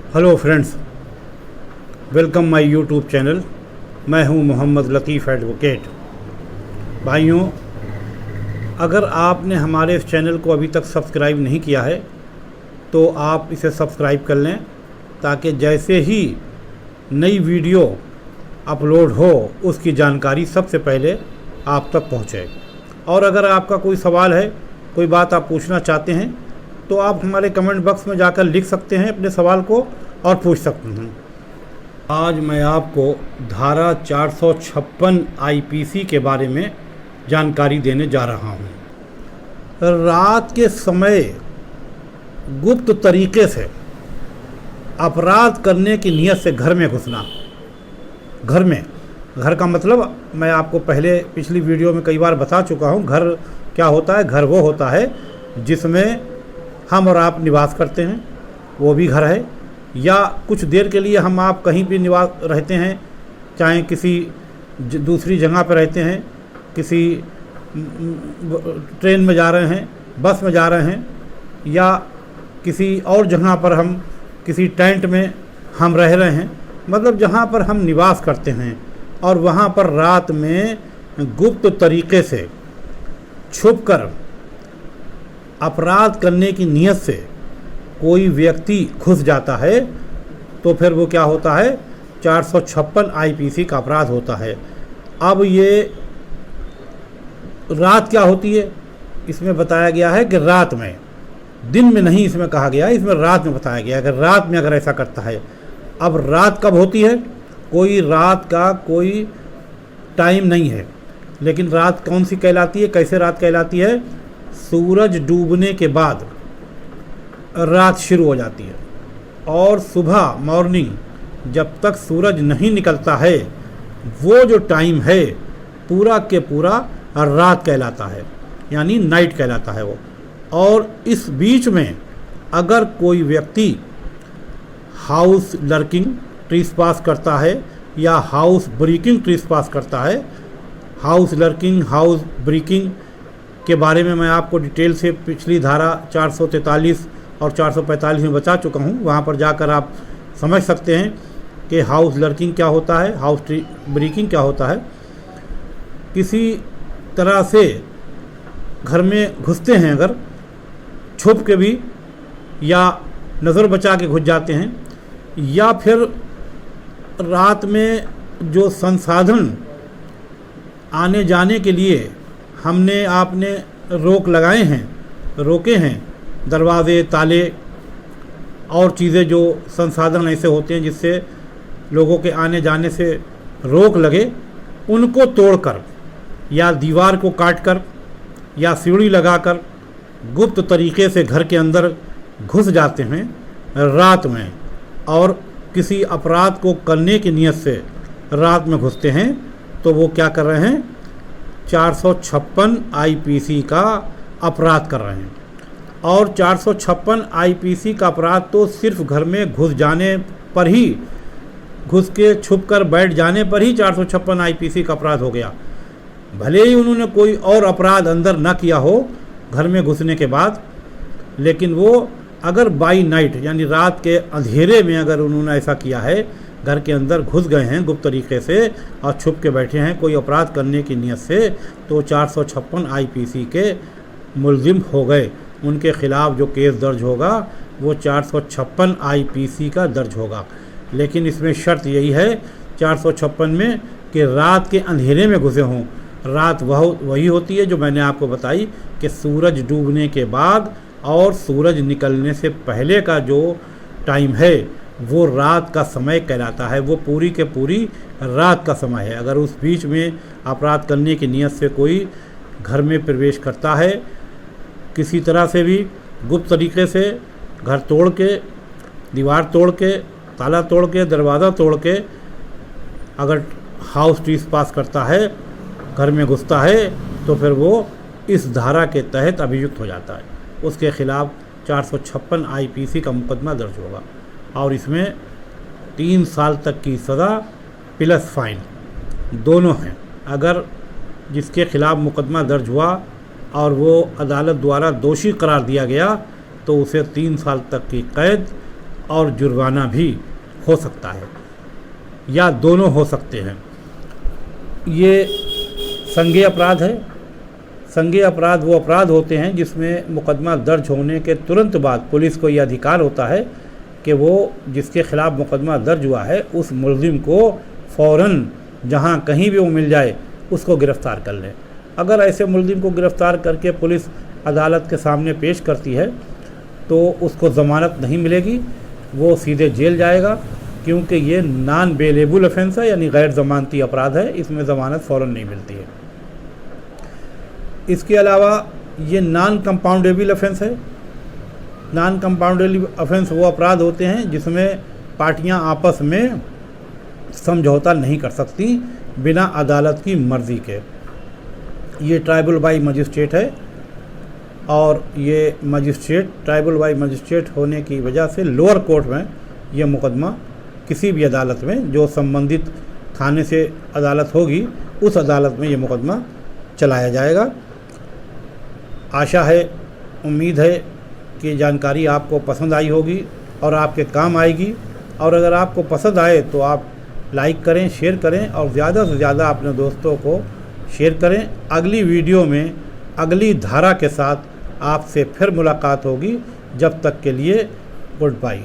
Hello friends, welcome my YouTube channel. मैं हूं मोहम्मद लतीफ़ advocate. भाइयों, अगर आपने हमारे इस चैनल को अभी तक सब्सक्राइब नहीं किया है तो आप इसे सब्सक्राइब कर लें, ताकि जैसे ही नई वीडियो अपलोड हो उसकी जानकारी सबसे पहले आप तक पहुंचे। और अगर आपका कोई सवाल है, कोई बात आप पूछना चाहते हैं, तो आप हमारे कमेंट बॉक्स में जाकर लिख सकते हैं अपने सवाल को और पूछ सकते हैं। आज मैं आपको धारा 456 आईपीसी के बारे में जानकारी देने जा रहा हूं। रात के समय गुप्त तरीके से अपराध करने की नीयत से घर में घुसना। घर का मतलब मैं आपको पहले पिछली वीडियो में कई बार बता चुका हूं। घर क्या होता है? घर वो होता है जिसमें हम और आप निवास करते हैं, वो भी घर है। या कुछ देर के लिए हम आप कहीं भी निवास रहते हैं, चाहे किसी दूसरी जगह पर रहते हैं, किसी ट्रेन में जा रहे हैं, बस में जा रहे हैं, या किसी और जगह पर हम किसी टेंट में हम रह रहे हैं, मतलब जहाँ पर हम निवास करते हैं। और वहाँ पर रात में गुप्त तरीके से छुपकर अपराध करने की नीयत से कोई व्यक्ति घुस जाता है तो फिर वो क्या होता है? 456 आईपीसी का अपराध होता है। अब ये रात क्या होती है? इसमें बताया गया है कि रात में, दिन में नहीं इसमें कहा गया है, इसमें रात में बताया गया है कि रात में अगर ऐसा करता है। अब रात कब होती है? कोई रात का कोई टाइम नहीं है, लेकिन रात कौन सी कहलाती है? कैसे रात कहलाती है? सूरज डूबने के बाद रात शुरू हो जाती है, और सुबह मॉर्निंग जब तक सूरज नहीं निकलता है, वो जो टाइम है पूरा के पूरा रात कहलाता है, यानी नाइट कहलाता है वो। और इस बीच में अगर कोई व्यक्ति हाउस लर्किंग ट्रेसपास करता है या हाउस ब्रेकिंग ट्रेसपास करता है, हाउस लर्किंग, हाउस ब्रेकिंग के बारे में मैं आपको डिटेल से पिछली धारा 443 और 445 में बता चुका हूँ। वहाँ पर जाकर आप समझ सकते हैं कि हाउस लर्किंग क्या होता है, हाउस ब्रेकिंग क्या होता है। किसी तरह से घर में घुसते हैं, अगर छुप के भी या नज़र बचा के घुस जाते हैं, या फिर रात में जो संसाधन आने जाने के लिए हमने आपने रोके हैं, दरवाजे, ताले और चीज़ें, जो संसाधन ऐसे होते हैं जिससे लोगों के आने जाने से रोक लगे, उनको तोड़कर या दीवार को काटकर या सीढ़ी लगाकर गुप्त तरीके से घर के अंदर घुस जाते हैं रात में, और किसी अपराध को करने की नीयत से रात में घुसते हैं, तो वो क्या कर रहे हैं? 456 आईपीसी का अपराध कर रहे हैं। और 456 आईपीसी का अपराध तो सिर्फ घर में घुस जाने पर ही, घुस के छुप कर बैठ जाने पर ही 456 आईपीसी का अपराध हो गया। भले ही उन्होंने कोई और अपराध अंदर न किया हो घर में घुसने के बाद, लेकिन वो अगर बाई नाइट यानी रात के अंधेरे में अगर उन्होंने ऐसा किया है, घर के अंदर घुस गए हैं गुप्त तरीके से और छुप के बैठे हैं कोई अपराध करने की नीयत से, तो 456 आईपीसी के मुल्जिम हो गए। उनके खिलाफ जो केस दर्ज होगा वो 456 आईपीसी का दर्ज होगा। लेकिन इसमें शर्त यही है 456 में कि रात के अंधेरे में घुसे हों। रात वही होती है जो मैंने आपको बताई कि सूरज डूबने के बाद और सूरज निकलने से पहले का जो टाइम है वो रात का समय कहलाता है। वो पूरी के पूरी रात का समय है। अगर उस बीच में अपराध करने की नीयत से कोई घर में प्रवेश करता है, किसी तरह से भी गुप्त तरीके से घर तोड़ के, दीवार तोड़ के, ताला तोड़ के, दरवाज़ा तोड़ के अगर हाउस ट्रेसपास करता है, घर में घुसता है, तो फिर वो इस धारा के तहत अभियुक्त हो जाता है। उसके खिलाफ 456 आईपीसी का मुकदमा दर्ज होगा, और इसमें 3 साल तक की सज़ा प्लस फाइन दोनों हैं। अगर जिसके खिलाफ मुकदमा दर्ज हुआ और वो अदालत द्वारा दोषी करार दिया गया तो उसे 3 साल तक की कैद और जुर्माना भी हो सकता है या दोनों हो सकते हैं। ये संज्ञेय अपराध है। संज्ञेय अपराध वो अपराध होते हैं जिसमें मुकदमा दर्ज होने के तुरंत बाद पुलिस को यह अधिकार होता है कि वो जिसके खिलाफ़ मुकदमा दर्ज हुआ है उस मुलजिम को फ़ौरन जहाँ कहीं भी वो मिल जाए उसको गिरफ़्तार कर लें। अगर ऐसे मुलजिम को गिरफ़्तार करके पुलिस अदालत के सामने पेश करती है तो उसको ज़मानत नहीं मिलेगी, वो सीधे जेल जाएगा, क्योंकि ये नॉन बेलेबल ऑफेंस है, यानी गैर ज़मानती अपराध है, इसमें ज़मानत फ़ौरन नहीं मिलती है। इसके अलावा ये नॉन कंपाउंडेबल ऑफेंस है। नॉन कंपाउंडेबल ऑफेंस वो अपराध होते हैं जिसमें पार्टियां आपस में समझौता नहीं कर सकती बिना अदालत की मर्ज़ी के। ये ट्राइबल बाई मजिस्ट्रेट है और ये मजिस्ट्रेट ट्राइबल बाई मजिस्ट्रेट होने की वजह से लोअर कोर्ट में ये मुकदमा किसी भी अदालत में जो संबंधित थाने से अदालत होगी उस अदालत में ये मुकदमा चलाया जाएगा। आशा है, उम्मीद है कि जानकारी आपको पसंद आई होगी और आपके काम आएगी। और अगर आपको पसंद आए तो आप लाइक करें, शेयर करें और ज़्यादा से ज़्यादा अपने दोस्तों को शेयर करें। अगली वीडियो में अगली धारा के साथ आपसे फिर मुलाकात होगी। जब तक के लिए गुड बाय।